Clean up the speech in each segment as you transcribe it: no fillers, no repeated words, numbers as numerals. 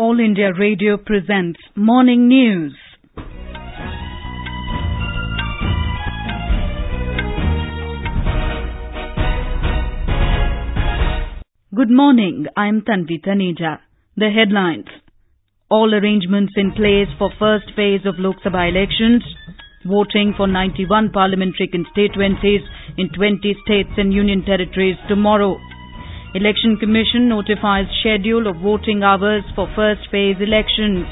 All India Radio presents Morning News. Good morning, I am Tanvi Taneja. The headlines. All arrangements in place for first phase of Lok Sabha elections. Voting for 91 parliamentary constituencies in 20 states and union territories tomorrow. Election Commission notifies schedule of voting hours for first phase elections.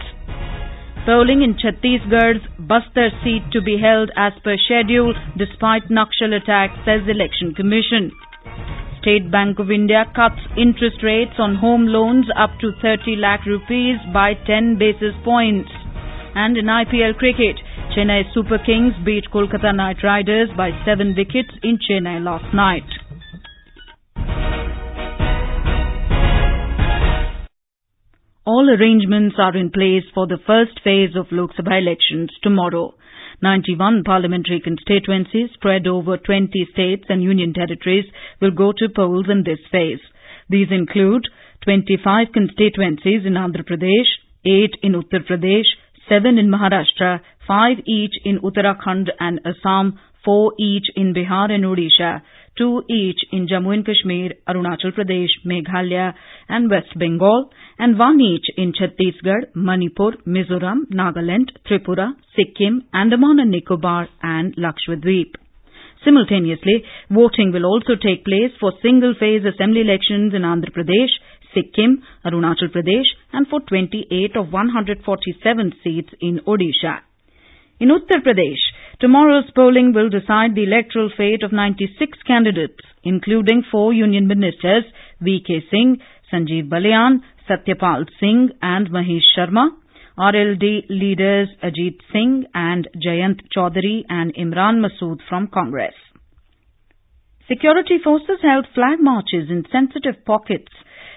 Polling in Chhattisgarh's Bastar seat to be held as per schedule despite Naxal attack, says Election Commission. State Bank of India cuts interest rates on home loans up to 30 lakh rupees by 10 basis points. And in IPL Cricket, Chennai Super Kings beat Kolkata Knight Riders by 7 wickets in Chennai last night. All arrangements are in place for the first phase of Lok Sabha elections tomorrow. 91 parliamentary constituencies spread over 20 states and union territories will go to polls in this phase. These include 25 constituencies in Andhra Pradesh, 8 in Uttar Pradesh, 7 in Maharashtra, 5 each in Uttarakhand and Assam, 4 each in Bihar and Odisha, 2 each in Jammu and Kashmir, Arunachal Pradesh, Meghalaya and West Bengal, and 1 each in Chhattisgarh, Manipur, Mizoram, Nagaland, Tripura, Sikkim, Andaman and Nicobar and Lakshadweep. Simultaneously, voting will also take place for single-phase assembly elections in Andhra Pradesh, Sikkim, Arunachal Pradesh and for 28 of 147 seats in Odisha. In Uttar Pradesh, tomorrow's polling will decide the electoral fate of 96 candidates, including 4 union ministers, V.K. Singh, Sanjeev Balian, Satyapal Singh and Mahesh Sharma, RLD leaders Ajit Singh and Jayant Chaudhary and Imran Masood from Congress. Security forces held flag marches in sensitive pockets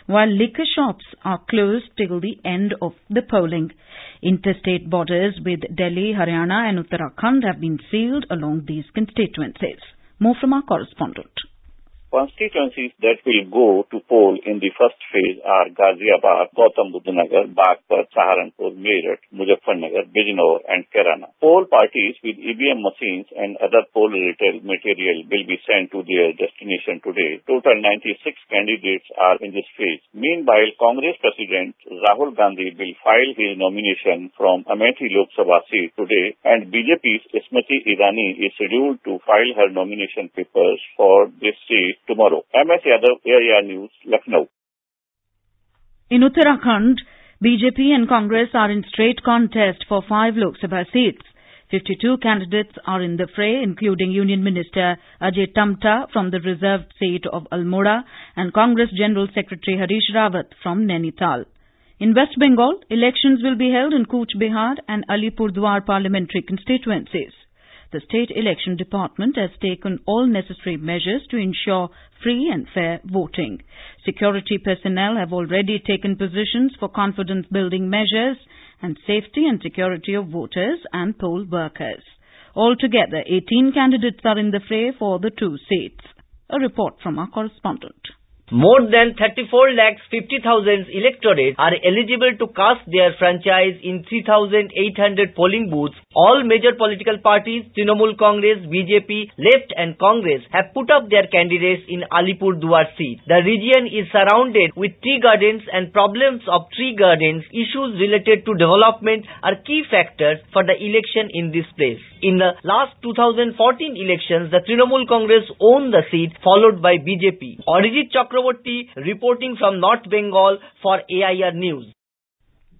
while liquor shops are closed till the end of the polling. Interstate borders with Delhi, Haryana and Uttarakhand have been sealed along these constituencies. More from our correspondent. Constituencies that will go to poll in the first phase are Ghaziabad, Gautam Buddha Nagar, Bagpat, Saharanpur, Meerut, Muzaffarnagar, Bijnor and Kairana. Poll parties with EVM machines and other poll-related material will be sent to their destination today. Total 96 candidates are in this phase. Meanwhile, Congress President Rahul Gandhi will file his nomination from Amethi Lok Sabha seat today, and BJP's Smriti Irani is scheduled to file her nomination papers for this seat tomorrow. MS Yadav, Area News, Lucknow. In Uttarakhand, BJP and Congress are in straight contest for 5 Lok Sabha seats. 52 candidates are in the fray, including Union Minister Ajay Tamta from the reserved seat of Almora and Congress General Secretary Harish Rawat from Nainital. In West Bengal, elections will be held in Cooch Behar and Alipurdwar parliamentary constituencies. The State Election Department has taken all necessary measures to ensure free and fair voting. Security personnel have already taken positions for confidence-building measures and safety and security of voters and poll workers. Altogether, 18 candidates are in the fray for the 2 seats. A report from our correspondent. More than 34,50,000 electorate are eligible to cast their franchise in 3,800 polling booths. All major political parties, Trinamool Congress, BJP, Left and Congress have put up their candidates in Alipurdwar seat. The region is surrounded with tea gardens and problems of tree gardens, issues related to development are key factors for the election in this place. In the last 2014 elections, the Trinamool Congress owned the seat followed by BJP. Arijit Chakraborty reporting from North Bengal for AIR News.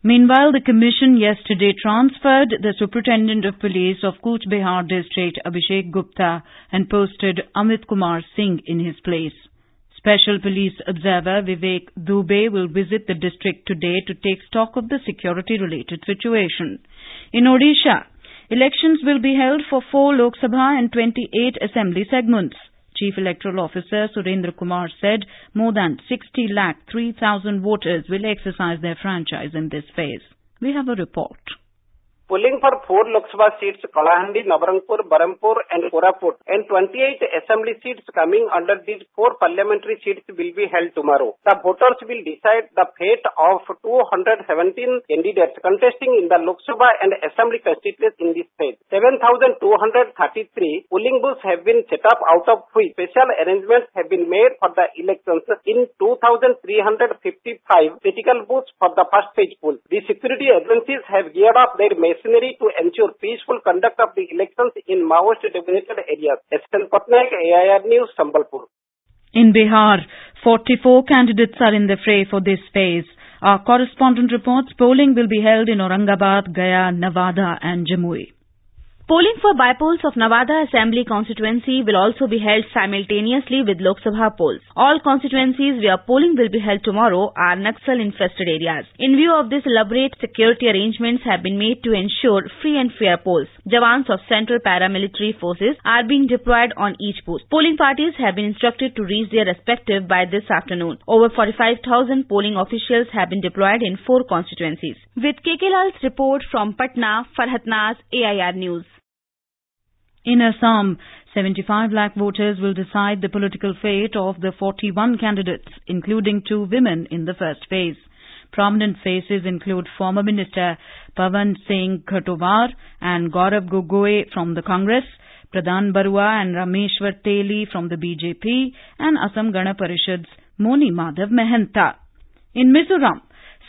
Meanwhile, the Commission yesterday transferred the Superintendent of Police of Cooch Behar District, Abhishek Gupta, and posted Amit Kumar Singh in his place. Special Police Observer Vivek Dubey will visit the district today to take stock of the security-related situation. In Odisha, elections will be held for 4 Lok Sabha and 28 assembly segments. Chief Electoral Officer Surendra Kumar said more than 60,03,000 voters will exercise their franchise in this phase. We have a report. Polling for 4 Lok Sabha seats, Kalahandi, Nabarangpur, Barampur and Koraput, and 28 assembly seats coming under these 4 parliamentary seats will be held tomorrow. The voters will decide the fate of 217 candidates contesting in the Lok Sabha and assembly constituencies in this state. 7,233 polling booths have been set up, out of which special arrangements have been made for the elections in 2,355 critical booths for the first phase poll. The security agencies have geared up their machinery to ensure peaceful conduct of the elections in Maoist-dominated areas. S.N. Patnaik, AIR News, Sambalpur. In Bihar, 44 candidates are in the fray for this phase. Our correspondent reports polling will be held in Aurangabad, Gaya, Nevada and Jamui. Polling for bypolls of Nevada Assembly constituency will also be held simultaneously with Lok Sabha polls. All constituencies where polling will be held tomorrow are Naxal-infested areas. In view of this, elaborate security arrangements have been made to ensure free and fair polls. Jawans of Central Paramilitary Forces are being deployed on each post. Polling parties have been instructed to reach their respective by this afternoon. Over 45,000 polling officials have been deployed in 4 constituencies. With KK Lal's report from Patna, Farhat Naz, AIR News. In Assam, 75 lakh voters will decide the political fate of the 41 candidates, including 2 women in the first phase. Prominent faces include former Minister Pawan Singh Ghatowar and Gaurav Gogoi from the Congress, Pradhan Barua and Rameshwar Teli from the BJP, and Assam Gana Parishad's Moni Madhav Mehanta. In Mizoram,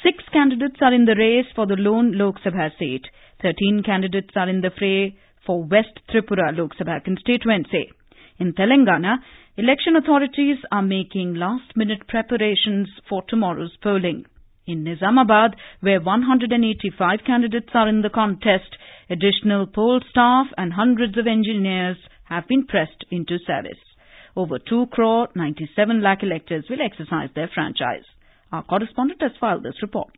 6 candidates are in the race for the lone Lok Sabha seat. 13 candidates are in the fray for West Tripura Lok Sabha constituency. In Telangana, election authorities are making last-minute preparations for tomorrow's polling. In Nizamabad, where 185 candidates are in the contest, additional poll staff and hundreds of engineers have been pressed into service. Over 2 crore 97 lakh electors will exercise their franchise. Our correspondent has filed this report.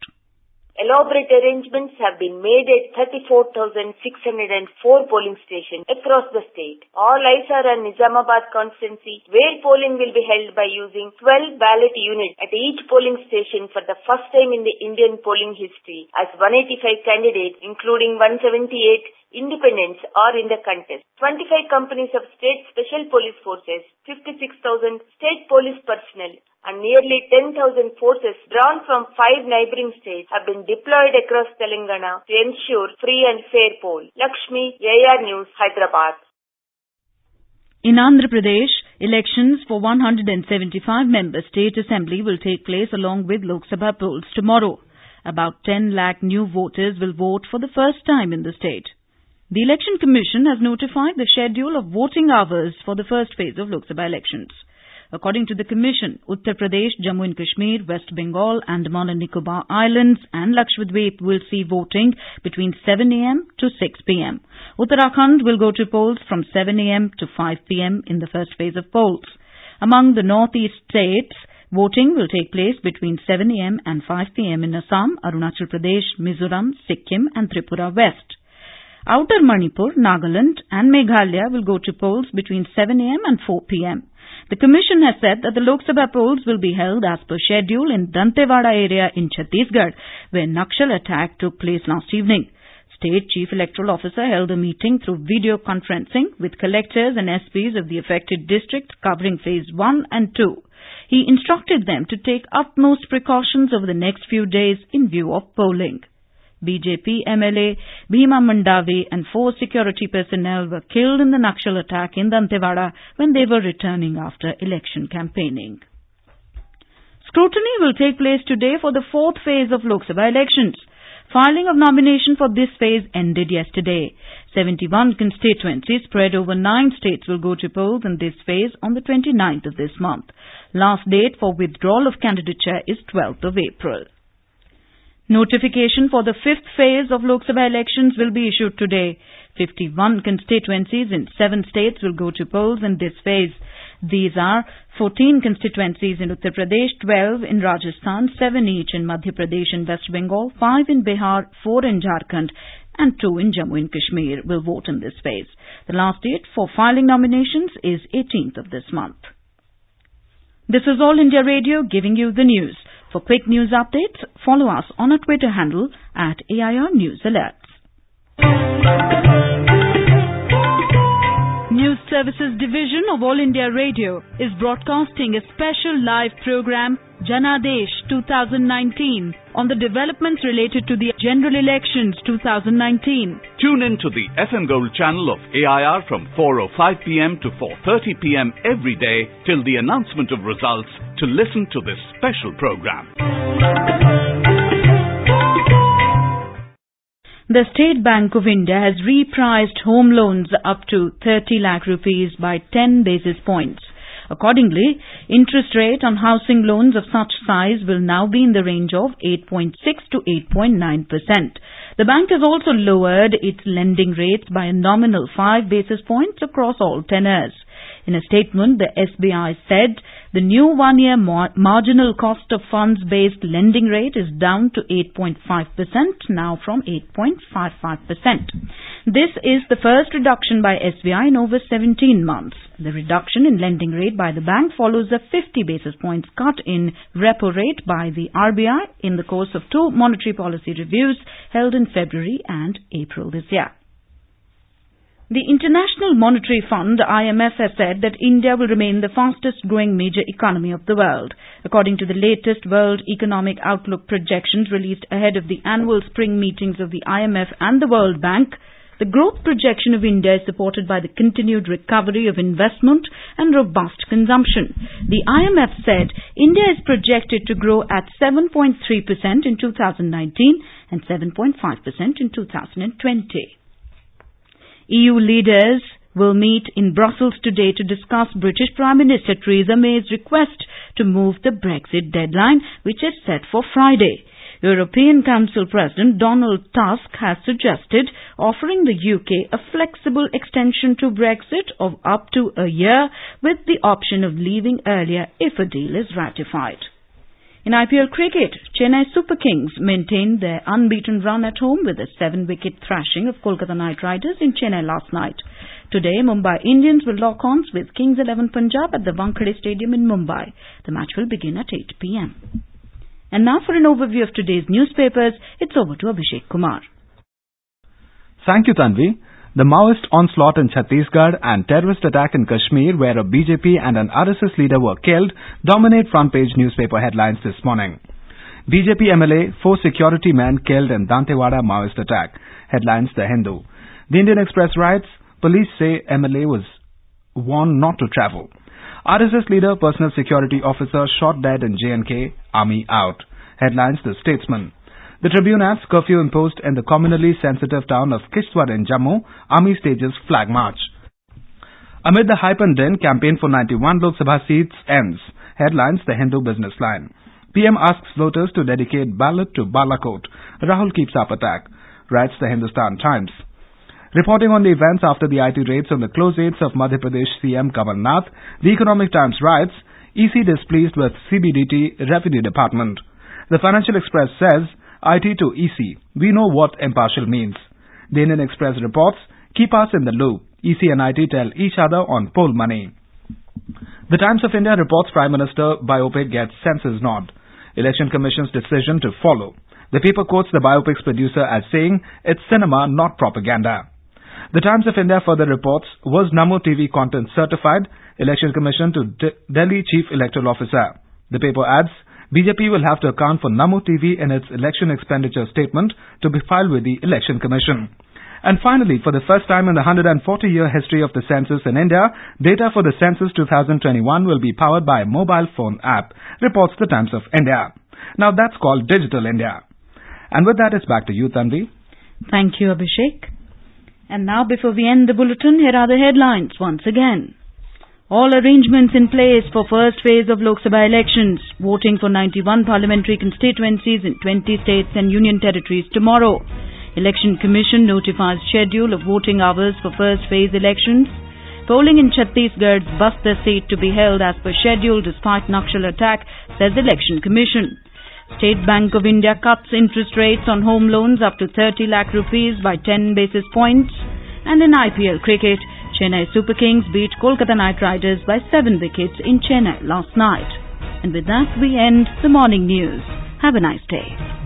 Elaborate arrangements have been made at 34,604 polling stations across the state. All eyes are on Nizamabad constituency, where polling will be held by using 12 ballot units at each polling station for the first time in the Indian polling history, as 185 candidates, including 178 independents, are in the contest. 25 companies of state special police forces, 56,000 state police personnel, and nearly 10,000 forces drawn from 5 neighbouring states have been deployed across Telangana to ensure free and fair poll. Lakshmi, AIR News, Hyderabad. In Andhra Pradesh, elections for 175-member state assembly will take place along with Lok Sabha polls tomorrow. About 10 lakh new voters will vote for the first time in the state. The Election Commission has notified the schedule of voting hours for the first phase of Lok Sabha elections. According to the Commission, Uttar Pradesh, Jammu and Kashmir, West Bengal, Andaman and Nicobar Islands and Lakshadweep will see voting between 7 a.m. to 6 p.m. Uttarakhand will go to polls from 7 a.m. to 5 p.m. in the first phase of polls. Among the northeast states, voting will take place between 7 a.m. and 5 p.m. in Assam, Arunachal Pradesh, Mizoram, Sikkim and Tripura West. Outer Manipur, Nagaland and Meghalaya will go to polls between 7 a.m. and 4 p.m. The Commission has said that the Lok Sabha polls will be held as per schedule in Dantewada area in Chhattisgarh, where Naxal attack took place last evening. State Chief Electoral Officer held a meeting through video conferencing with collectors and SPs of the affected districts covering Phase 1 and 2. He instructed them to take utmost precautions over the next few days in view of polling. BJP MLA Bhima Mandavi and 4 security personnel were killed in the Naxal attack in Dantewada when they were returning after election campaigning. Scrutiny will take place today for the 4th phase of Lok Sabha elections. Filing of nomination for this phase ended yesterday. 71 constituencies spread over 9 states will go to polls in this phase on the 29th of this month. Last date for withdrawal of candidature is 12th of April. Notification for the 5th phase of Lok Sabha elections will be issued today. 51 constituencies in 7 states will go to polls in this phase. These are 14 constituencies in Uttar Pradesh, 12 in Rajasthan, 7 each in Madhya Pradesh and West Bengal, 5 in Bihar, 4 in Jharkhand and 2 in Jammu and Kashmir will vote in this phase. The last date for filing nominations is 18th of this month. This is All India Radio giving you the news. For quick news updates, follow us on our Twitter handle @AIR News Alerts. News Services Division of All India Radio is broadcasting a special live program, Janadesh 2019, on the developments related to the general elections 2019. Tune in to the FM Gold channel of AIR from 4:05 p.m. to 4:30 p.m. every day till the announcement of results to listen to this special program. The State Bank of India has repriced home loans up to 30 lakh rupees by 10 basis points. Accordingly, interest rate on housing loans of such size will now be in the range of 8.6 to 8.9%. The bank has also lowered its lending rates by a nominal 5 basis points across all tenors. In a statement, the SBI said the new one-year marginal cost of funds-based lending rate is down to 8.5% now from 8.55%. This is the first reduction by SBI in over 17 months. The reduction in lending rate by the bank follows a 50 basis points cut in repo rate by the RBI in the course of two monetary policy reviews held in February and April this year. The International Monetary Fund, IMF, has said that India will remain the fastest growing major economy of the world. According to the latest World Economic Outlook projections released ahead of the annual spring meetings of the IMF and the World Bank, the growth projection of India is supported by the continued recovery of investment and robust consumption. The IMF said India is projected to grow at 7.3% in 2019 and 7.5% in 2020. EU leaders will meet in Brussels today to discuss British Prime Minister Theresa May's request to move the Brexit deadline, which is set for Friday. European Council President Donald Tusk has suggested offering the UK a flexible extension to Brexit of up to a year with the option of leaving earlier if a deal is ratified. In IPL Cricket, Chennai Super Kings maintained their unbeaten run at home with a 7-wicket thrashing of Kolkata Knight Riders in Chennai last night. Today, Mumbai Indians will lock horns with Kings 11 Punjab at the Wankhede Stadium in Mumbai. The match will begin at 8 p.m. And now for an overview of today's newspapers, it's over to Abhishek Kumar. Thank you, Tanvi. The Maoist onslaught in Chhattisgarh and terrorist attack in Kashmir, where a BJP and an RSS leader were killed, dominate front-page newspaper headlines this morning. BJP MLA, 4 security men killed in Dantewada Maoist attack, headlines The Hindu. The Indian Express writes, police say MLA was warned not to travel. RSS leader, personal security officer shot dead in J&K, army out, headlines The Statesman. The Tribune adds curfew imposed in the communally sensitive town of Kishtwar in Jammu, army stages flag march. Amid the hype and din, campaign for 91 Lok Sabha seats ends, headlines The Hindu business line. PM asks voters to dedicate ballot to Balakot. Rahul keeps up attack, writes the Hindustan Times. Reporting on the events after the IT raids on the close aides of Madhya Pradesh CM Kamal Nath, the Economic Times writes, EC displeased with CBDT Revenue Department. The Financial Express says, IT to EC, we know what impartial means. The Indian Express reports, keep us in the loop. EC and IT tell each other on poll money. The Times of India reports Prime Minister biopic gets census nod. Election Commission's decision to follow. The paper quotes the biopic's producer as saying, it's cinema, not propaganda. The Times of India further reports, was Namo TV content certified? Election Commission to Delhi Chief Electoral Officer. The paper adds, BJP will have to account for Namo TV in its election expenditure statement to be filed with the Election Commission. And finally, for the first time in the 140-year history of the census in India, data for the census 2021 will be powered by a mobile phone app, reports the Times of India. Now that's called Digital India. And with that, it's back to you, Tanvi. Thank you, Abhishek. And now, before we end the bulletin, here are the headlines once again. All arrangements in place for first phase of Lok Sabha elections. Voting for 91 parliamentary constituencies in 20 states and union territories tomorrow. Election Commission notifies schedule of voting hours for first phase elections. Polling in Chhattisgarh's Bastar seat to be held as per schedule despite Naxal attack, says Election Commission. State Bank of India cuts interest rates on home loans up to 30 lakh rupees by 10 basis points. And in IPL Cricket, Chennai Super Kings beat Kolkata Knight Riders by 7 wickets in Chennai last night. And with that, we end the morning news. Have a nice day.